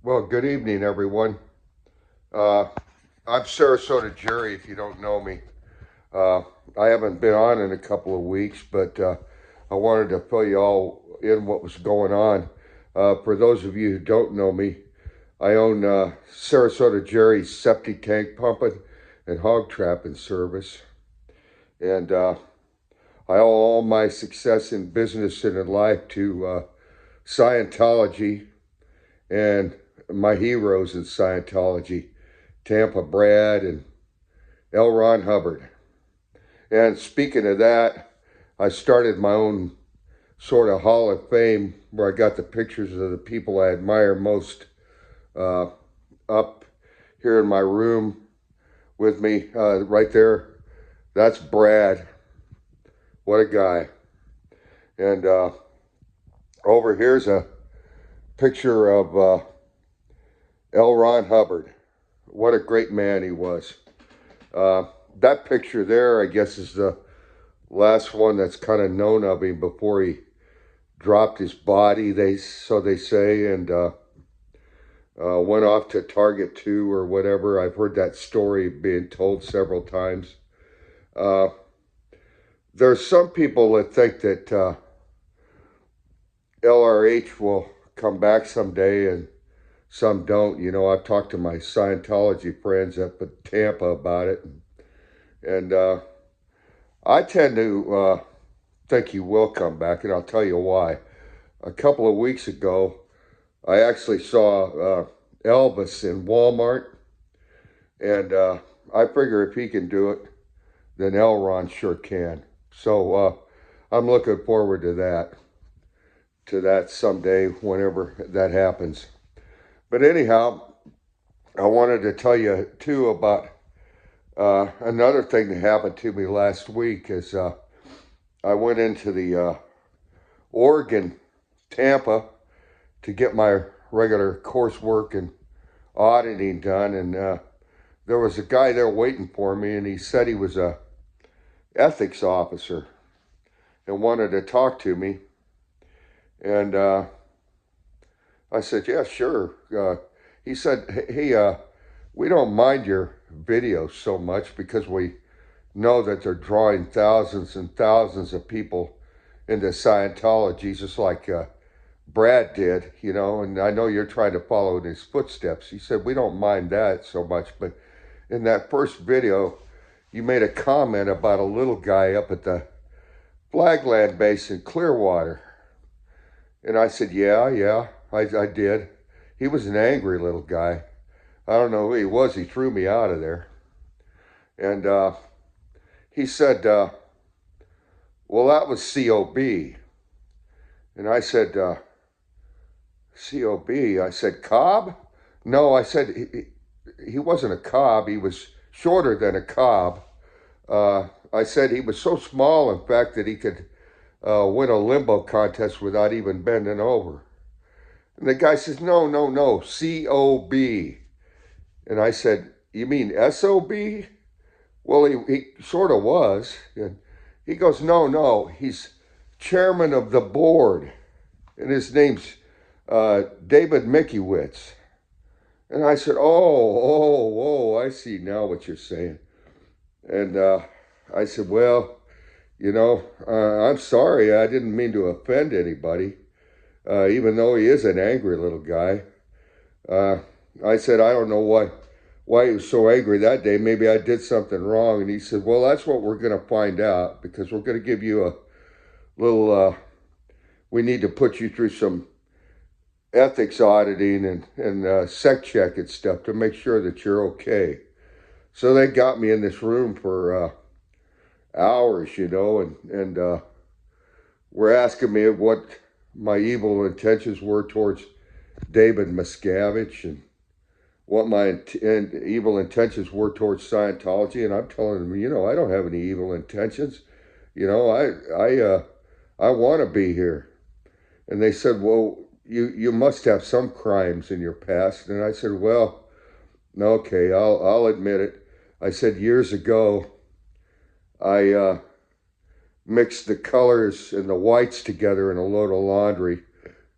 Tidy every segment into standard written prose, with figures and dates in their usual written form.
Well, good evening, everyone. Uh, I'm Sarasota Jerry, if you don't know me. Uh, I haven't been on in a couple of weeks, but I wanted to fill you all in what was going on. For those of you who don't know me, I own Sarasota Jerry's septic tank pumping and hog trapping service. And I owe all my success in business and in life to Scientology and my heroes in Scientology. Tampa Brad and L. Ron Hubbard. And speaking of that, I started my own sort of Hall of Fame where I got the pictures of the people I admire most uh, up here in my room with me. Right there, that's Brad. What a guy. And over here's a picture of L. Ron Hubbard. What a great man he was. Uh, that picture there, I guess, is the last one that's kind of known of him before he dropped his body. They say, and went off to Target 2 or whatever. I've heard that story being told several times. Uh, there's some people that think that LRH will come back someday, and some don't. You know, I've talked to my Scientology friends up at Tampa about it, and I tend to think he will come back, and I'll tell you why. A couple of weeks ago, I actually saw Elvis in Walmart, and I figure if he can do it, then Elron sure can. So I'm looking forward to that someday, whenever that happens. But anyhow, I wanted to tell you too about another thing that happened to me last week. Is I went into the Oregon, Tampa, to get my regular coursework and auditing done, and there was a guy there waiting for me, and he said he was a ethics officer and wanted to talk to me. And I said, yeah, sure. He said, hey, we don't mind your videos so much because we know that they're drawing thousands and thousands of people into Scientology, just like Brad did, you know, and I know you're trying to follow in his footsteps. He said, we don't mind that so much, but in that first video, you made a comment about a little guy up at the Flagland base in Clearwater. And I said, yeah, I did. He was an angry little guy. I don't know who he was. He threw me out of there. And he said, well, that was COB. And I said, COB? I said, Cobb? No, I said, he wasn't a Cobb. He was shorter than a Cobb. I said he was so small, in fact, that he could win a limbo contest without even bending over. And the guy says, no, COB. And I said, you mean SOB? Well, he sort of was. And he goes, no, he's chairman of the board. And his name's David Mickeyewicz. And I said, I see now what you're saying. And I said, well, you know, I'm sorry. I didn't mean to offend anybody, even though he is an angry little guy. I said, I don't know why he was so angry that day. Maybe I did something wrong. And he said, well, that's what we're going to find out, because we're going to give you a little, we need to put you through some ethics auditing and sec check and stuff to make sure that you're okay. So they got me in this room for hours, you know, and were asking me what my evil intentions were towards David Miscavige and what my evil intentions were towards Scientology. And I'm telling them, you know, I don't have any evil intentions. You know, I want to be here. And they said, well, you must have some crimes in your past. And I said, well, okay, I'll admit it. I said, years ago, I mixed the colors and the whites together in a load of laundry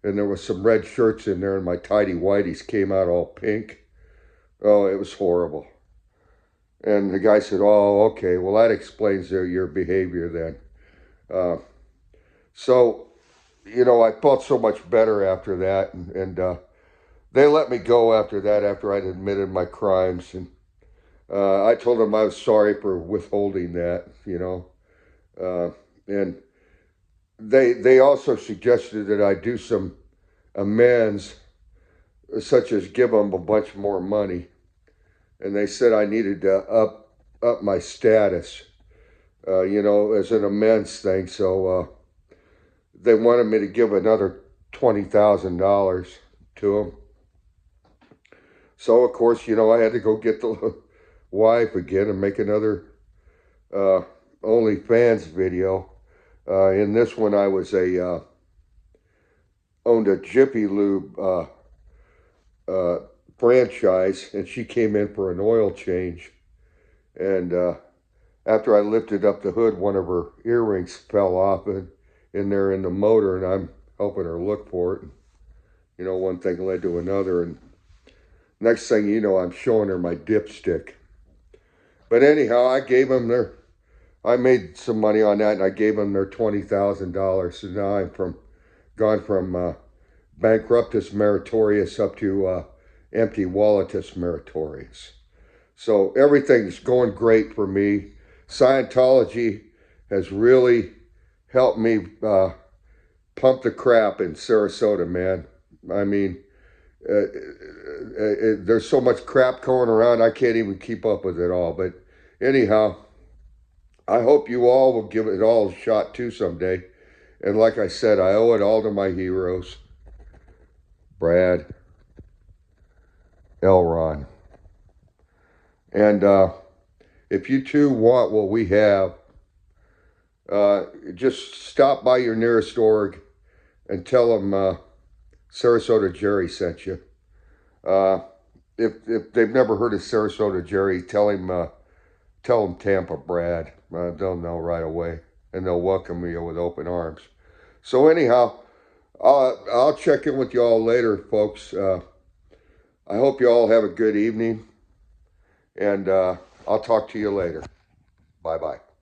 and there was some red shirts in there, and my tidy whities came out all pink. Oh, it was horrible. And the guy said, "Oh, okay, well, that explains your behavior then." Uh, so, I felt so much better after that, and they let me go after that, after I'd admitted my crimes, and I told them I was sorry for withholding that. Uh, and they also suggested that I do some amends, such as give them a bunch more money, and they said I needed to up my status, as an amends thing. So they wanted me to give another $20,000 to them. So of course, I had to go get the wife again and make another uh, OnlyFans video. In this one, I was owned a Jiffy Lube franchise, and she came in for an oil change. And after I lifted up the hood, one of her earrings fell off in there in the motor, and I'm helping her look for it. And, one thing led to another, and next thing you know, I'm showing her my dipstick. But anyhow, I made some money on that, and I gave them their $20,000. So now I'm gone from bankruptus meritorious up to empty walletus meritorious. So everything's going great for me. Scientology has really helped me pump the crap in Sarasota, man. I mean, there's so much crap going around, I can't even keep up with it all. But anyhow, I hope you all will give it all a shot too someday. And like I said, I owe it all to my heroes. Brad, Elron. And if you too want what we have, just stop by your nearest org and tell them Sarasota Jerry sent you. If they've never heard of Sarasota Jerry, tell them Tampa Brad. They'll know right away, and they'll welcome you with open arms. So anyhow, I'll check in with you all later, folks. I hope you all have a good evening, and I'll talk to you later. Bye-bye.